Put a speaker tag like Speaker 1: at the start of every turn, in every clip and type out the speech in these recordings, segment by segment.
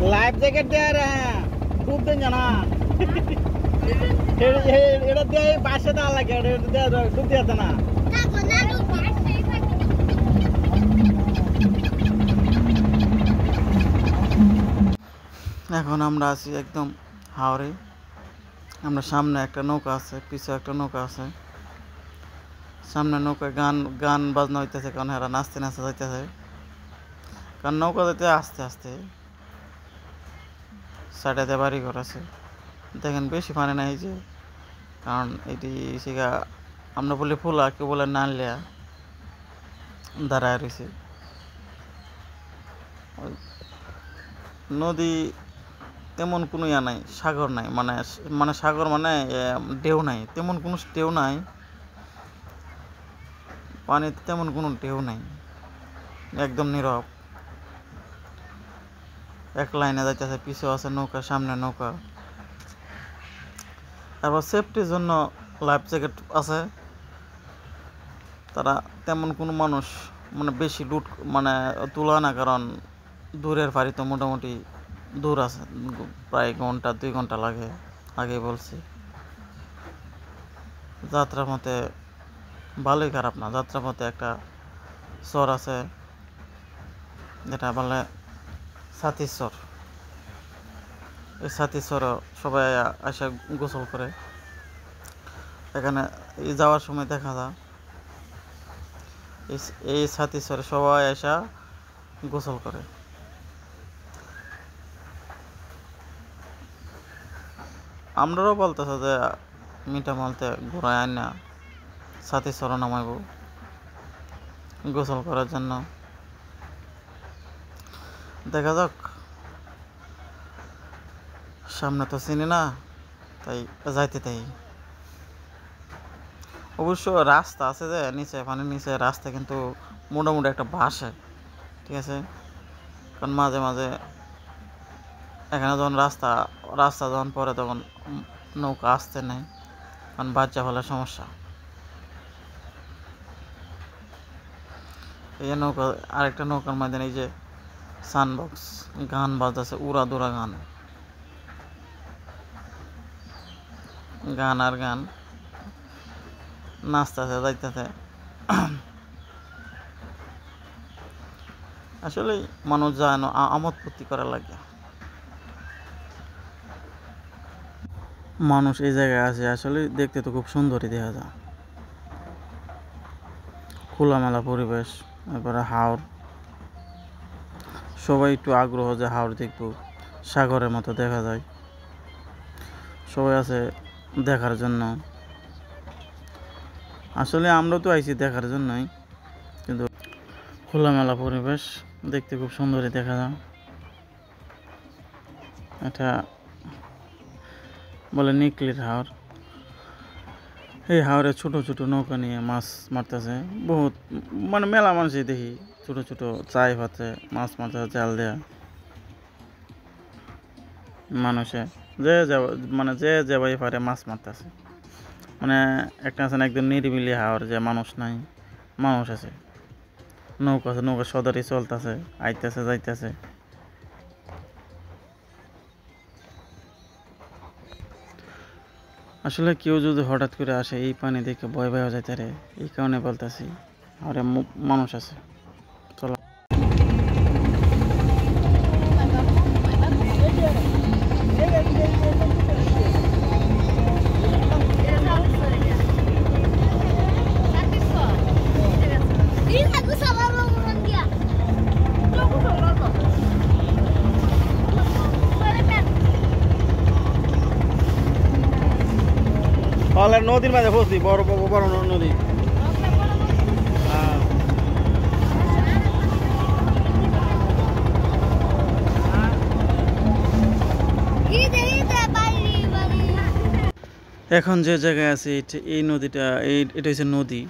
Speaker 1: Life jacket दे रहे हैं डूब देंगे ना এটা দিয়ে পাশে দাঁড়া লাগে ডুব দিতে না এখন আমরা আছি একদম হাওরে আমরা সামনে একটা নৌকা আছে পিছে একটা নৌকা আছে সামনে নৌকায় গান গান বাজনা হইতেছে কারণ এরা নাচতে নাচতে যাইতেছে কারণ নৌকা যাইতে আস্তে আস্তে সাইডে বাড়ি ঘর আছে দেখেন বেশি পানি নাই যে কারণ এটি সেগা আমরা বলি ফুলা কেউ বলে নানলিয়া দাঁড়ায় রয়েছে নদী তেমন কোনো ইয়া নাই সাগর নাই মানে মানে সাগর মানে ঢেউ নাই তেমন কোনো ঢেউ নাই পানিতে তেমন কোনো ঢেউ নাই একদম নীরব এক লাইনে যাইতেছে পিছু আছে নৌকা সামনে নৌকা তারপর সেফটির জন্য লাইফ জ্যাকেট আছে তারা তেমন কোনো মানুষ মানে বেশি লুট মানে তোলা না কারণ দূরের বাড়ি তো মোটামুটি দূর আছে প্রায় ঘন্টা 2 ঘন্টা লাগে আগে বলছি যাত্রার মতে ভালোই খারাপ না যাত্রার মতে একটা চর আছে যেটা বলে সাতিশ্বর এই সাতিশ্বর সবাই এসে গোসল করে এখানে যাওয়ার সময় দেখা যায় এই সাতিশ্বরে সবাই এসে গোসল করে আমরাও বলতেছে যে মিঠা মালতে ঘুরায় আন না সাতিশ্বর নামাইব গোসল করার জন্য দেখা যাক সামনে তো চিনি না তাই যাইতে তাই অবশ্য রাস্তা আছে যে নিচে পানির নিচে রাস্তা কিন্তু মোটামুটি একটা ভাসে ঠিক আছে কারণ মাঝে মাঝে এখানে যখন রাস্তা যখন পরে তখন নৌকা আসতে নেই কারণ বাচ্চা হলে সমস্যা এই যে নৌকা আরেকটা নৌকার মধ্যে এই যে সানবক্স গান বাজতেছে উড়া দুরা গান গান আর গান নাচতেছে যাইতেছে আসলে মানুষ যায় না আমোদ ফুর্তি করা লাগে মানুষ এই জায়গায় আছে আসলে দেখতে তো খুব সুন্দরই দেখা যায় খোলামেলা পরিবেশ এরপরে হাওর সবাই একটু আগ্রহ যে হাওর দেখব সাগরের মতো দেখা যায় সবাই আছে দেখার জন্য আসলে আমরা তো আইছি দেখার জন্যই কিন্তু খোলামেলা পরিবেশ দেখতে খুব সুন্দরই দেখা যায় এটা বলে নিকলির হাওর এই হাওরে ছোট ছোট নৌকা নিয়ে মাছ মারতেছে বহুত মানে মেলা মানুষই দেখি ছোট ছোট চাই পাতে মাছ মারতেছে জাল দেয়া মানুষে যে মানে যে যাবাই পারে মাছ মারতেছে মানে একটা আছে একদম নিরিবিলি হাওর যে মানুষ নাই মানুষ আছে নৌকা আছে নৌকা সদারি চলতেছে আইতেছে যাইতেছে আসলে কেউ যদি হঠাৎ করে আসে এই পানি দেখে ভয় ভয় হয়ে যাইতে রে এই কারণে বলতেছি আর মানুষ আছে চলো নদীর মাঝে ফসলি বড় বড় নদী এখন যে জায়গায় আছে এই নদীটা এটা হচ্ছে নদী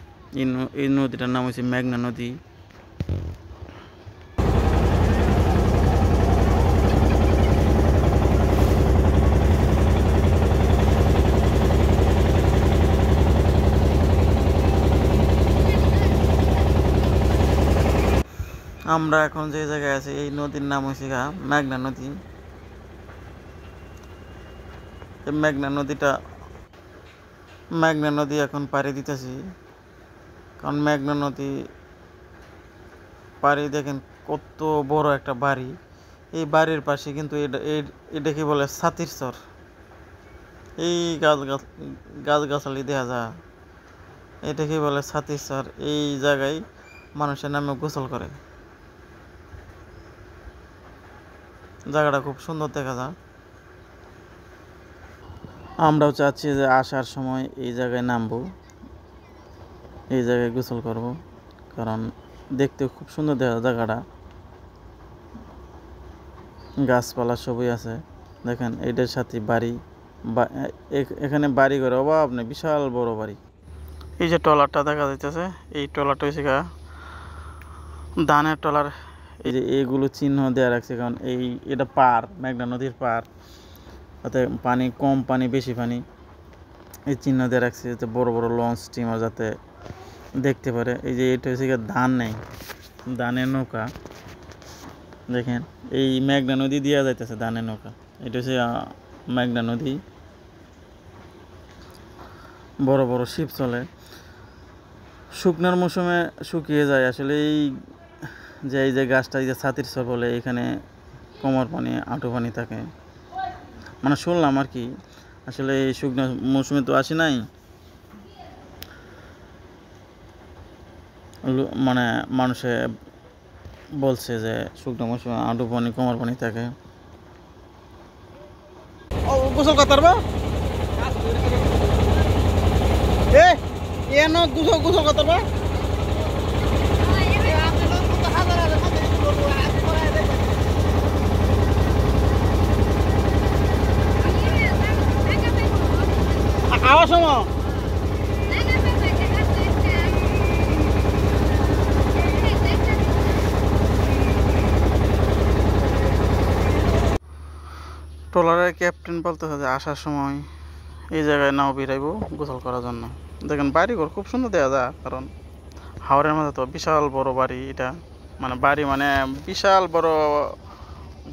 Speaker 1: এই নদীটার নাম হচ্ছে মেঘনা নদী আমরা এখন যে জায়গায় আছি এই নদীর নাম হচ্ছে মেঘনা নদী। এই মেঘনা নদী এখন পাড়ি দিতেছি, কারণ মেঘনা নদী পাড়ি দেখেন কত বড় একটা বাড়ি। এই বাড়ির পাশে কিন্তু এটাকে বলে ছাতির চর। এই গাছগাছালি দেখা যায়, এটাকে বলে ছাতির চর। এই জায়গায় মানুষের নামে গোসল করে। জায়গাটা খুব সুন্দর দেখা যায়। আমরাও চাচ্ছি যে আসার সময় এই জায়গায় নামবো, এই জায়গায় গোসল করব, কারণ দেখতে খুব সুন্দর দেখা যায় জায়গাটা। গাছপালা সবই আছে। দেখেন এইটার সাথে বাড়ি, এখানে বাড়ি ঘরের অভাব নেই, বিশাল বড় বাড়ি। এই যে ট্রলারটা দেখা যাইতেছে, এই ট্রলারটা হচ্ছে ধানের ট্রলার। এই যে এইগুলো চিহ্ন দেওয়া রাখছে, কারণ এটা পার, মেঘনা নদীর পার, যাতে পানি কম, পানি বেশি পানি, এই চিহ্ন দেওয়া রাখছে যাতে বড় বড় লঞ্চ স্টিমার যাতে দেখতে পারে। এই যে এটা হচ্ছে ধান নেই, ধানের নৌকা। দেখেন এই মেঘনা নদী দেওয়া যাইতেছে ধানের নৌকা। এটা হচ্ছে মেঘনা নদী, বড় বড় শিপ চলে। শুকনার মৌসুমে শুকিয়ে যায় আসলে। এই যে গাছটা, এই যে ছাতির চর বলে, এখানে কোমর পানি, আঁটু পানি থাকে, মানে শুনলাম আর কি। আসলে এই শুকনো মৌসুমে তো আসি নাই, মানে মানুষে বলছে যে শুকনো মৌসুমে আঁটু পানি, কোমর পানি থাকে। গোসল করতে পারবো, গোসল করতে পারবো। আওয়াজ সময় ট্রলারের ক্যাপ্টেন বলতেছে যে আসার সময় এই জায়গায় নাও বেরাইব গোসল করার জন্য। দেখেন বাড়িঘর খুব সুন্দর দেখা যায়, কারণ হাওরের মধ্যে তো বিশাল বড় বাড়ি এটা, মানে বাড়ি মানে বিশাল বড়।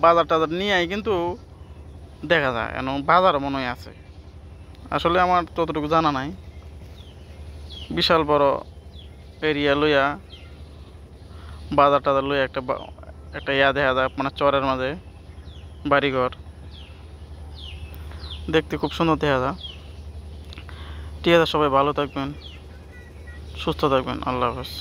Speaker 1: বাজার টাজার নিয়ে কিন্তু দেখা যায়, এখন বাজার মনে হয় আছে, আসলে আমার ততটুকু জানা নাই। বিশাল বড় এরিয়া লইয়া বাজার টাজার লইয়া একটা ইয়া দেখা যায়, মানে চরের মাঝে বাড়িঘর দেখতে খুব সুন্দর দেখা যায়। ঠিক আছে, সবাই ভালো থাকবেন, সুস্থ থাকবেন, আল্লাহ হাফেজ।